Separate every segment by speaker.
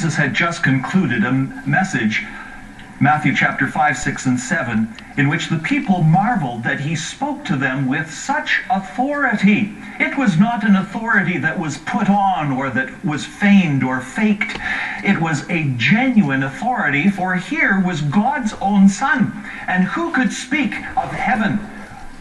Speaker 1: Jesus had just concluded a message, Matthew chapter 5, 6, and 7, in which the people marveled that he spoke to them with such authority. It was not an authority that was put on or that was feigned or faked. It was a genuine authority, for here was God's own Son. And who could speak of heaven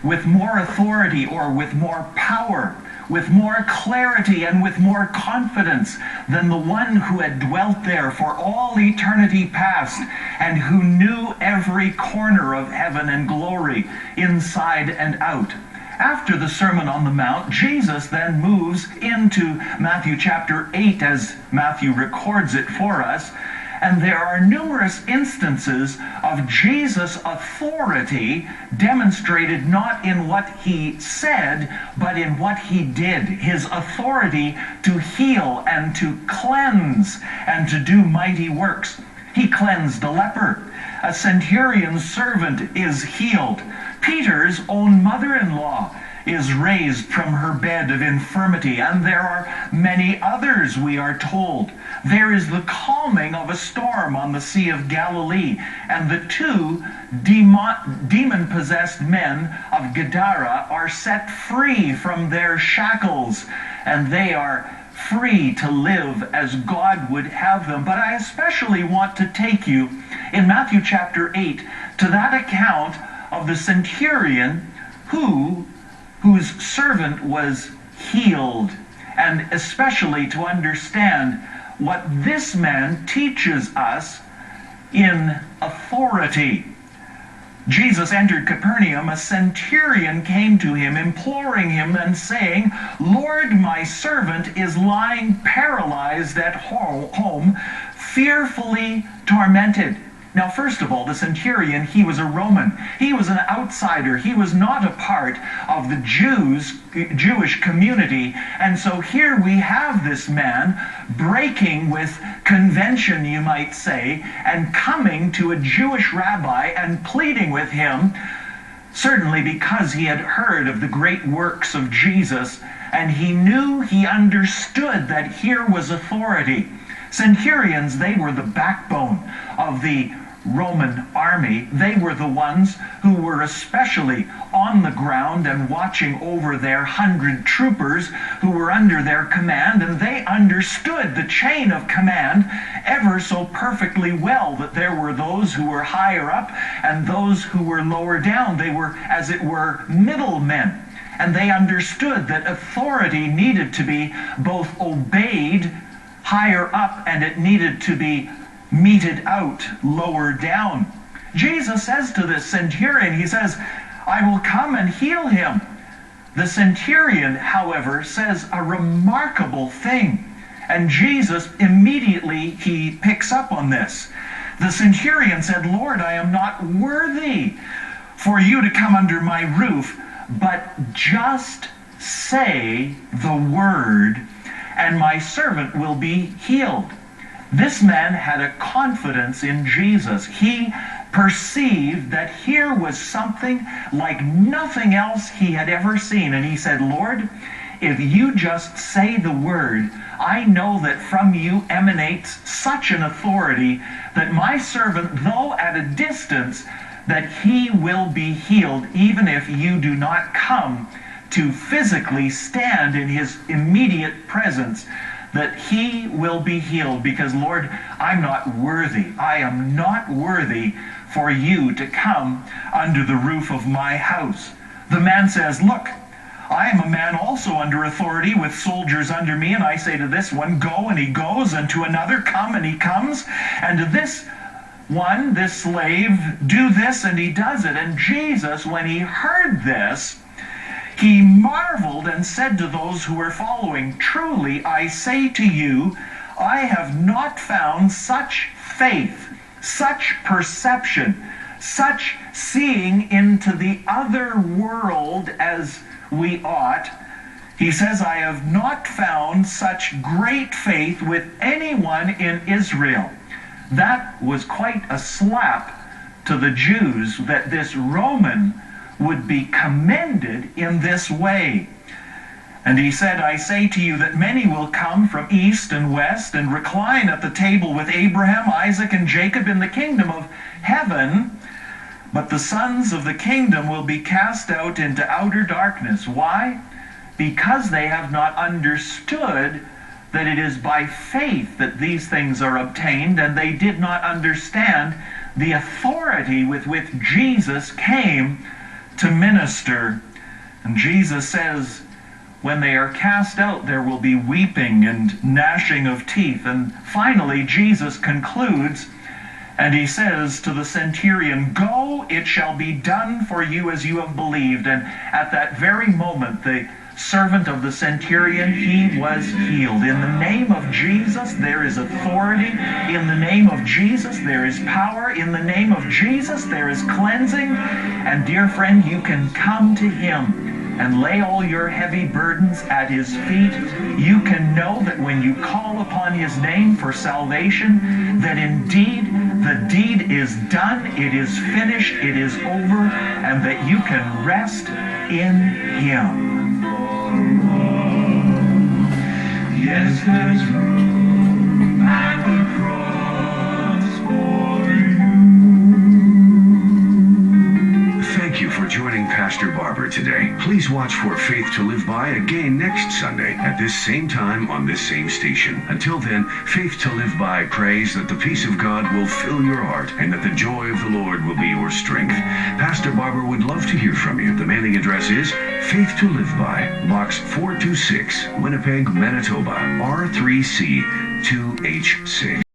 Speaker 1: with more authority or with more power, with more clarity and with more confidence than the one who had dwelt there for all eternity past and who knew every corner of heaven and glory inside and out? After the Sermon on the Mount, Jesus then moves into Matthew chapter 8 as Matthew records it for us. And there are numerous instances of Jesus' authority demonstrated not in what he said, but in what he did. His authority to heal and to cleanse and to do mighty works. He cleansed a leper. A centurion's servant is healed. Peter's own mother-in-law is raised from her bed of infirmity, and there are many others, we are told. There is the calming of a storm on the Sea of Galilee, and the two demon-possessed men of Gadara are set free from their shackles, and they are free to live as God would have them. But I especially want to take you in Matthew chapter 8 to that account of the centurion whose servant was healed, and especially to understand what this man teaches us in authority. Jesus entered Capernaum. A centurion came to him, imploring him and saying, "Lord, my servant is lying paralyzed at home, fearfully tormented." Now, first of all, the centurion, he was a Roman. He was an outsider. He was not a part of the Jewish community. And so here we have this man breaking with convention, you might say, and coming to a Jewish rabbi and pleading with him, certainly because he had heard of the great works of Jesus, and he understood that here was authority. Centurions, they were the backbone of the Roman army. They were the ones who were especially on the ground and watching over their 100 troopers who were under their command, and they understood the chain of command ever so perfectly well, that there were those who were higher up and those who were lower down. They were, as it were, middlemen. And they understood that authority needed to be both obeyed higher up, and it needed to be meted out lower down. Jesus says to this centurion, he says, "I will come and heal him." The centurion, however, says a remarkable thing, and Jesus immediately, he picks up on this. The centurion said, "Lord, I am not worthy for you to come under my roof, but just say the word, and my servant will be healed." This man had a confidence in Jesus. He perceived that here was something like nothing else he had ever seen. And he said, "Lord, if you just say the word, I know that from you emanates such an authority that my servant, though at a distance, that he will be healed, even if you do not come to physically stand in his immediate presence, that he will be healed, because, Lord, I'm not worthy. I am not worthy for you to come under the roof of my house." The man says, "Look, I am a man also under authority with soldiers under me, and I say to this one, go, and he goes, and to another, come, and he comes, and to this one, this slave, do this, and he does it." And Jesus, when he heard this, he marveled and said to those who were following, "Truly I say to you, I have not found such faith, such perception, such seeing into the other world as we ought." He says, "I have not found such great faith with anyone in Israel." That was quite a slap to the Jews, that this Roman would be commended in this way. And he said, I say to you that many will come from east and west and recline at the table with Abraham, Isaac, and Jacob in the kingdom of heaven. But the sons of the kingdom will be cast out into outer darkness. Why? Because they have not understood that it is by faith that these things are obtained, and they did not understand the authority with which Jesus came to minister. And Jesus says, when they are cast out, there will be weeping and gnashing of teeth. And finally, Jesus concludes, and he says to the centurion, go, it shall be done for you as you have believed. And at that very moment, the servant of the centurion, he was healed. In the name of Jesus, there is authority. In the name of Jesus, there is power. In the name of Jesus, there is cleansing. And dear friend, you can come to him and lay all your heavy burdens at his feet. You can know that when you call upon his name for salvation, that indeed the deed is done, it is finished, it is over, and that you can rest in him. Yes, there's room at the cross for you.
Speaker 2: Thank you for joining Pastor Barber today. Please watch for Faith to Live By again next Sunday at this same time on this same station. Until then, Faith to Live By prays that the peace of God will fill your heart and that the joy of the Lord will be your strength. Pastor Barber would love to hear from you. The mailing address is Faith to Live By, Box 426, Winnipeg, Manitoba, R3C 2H6.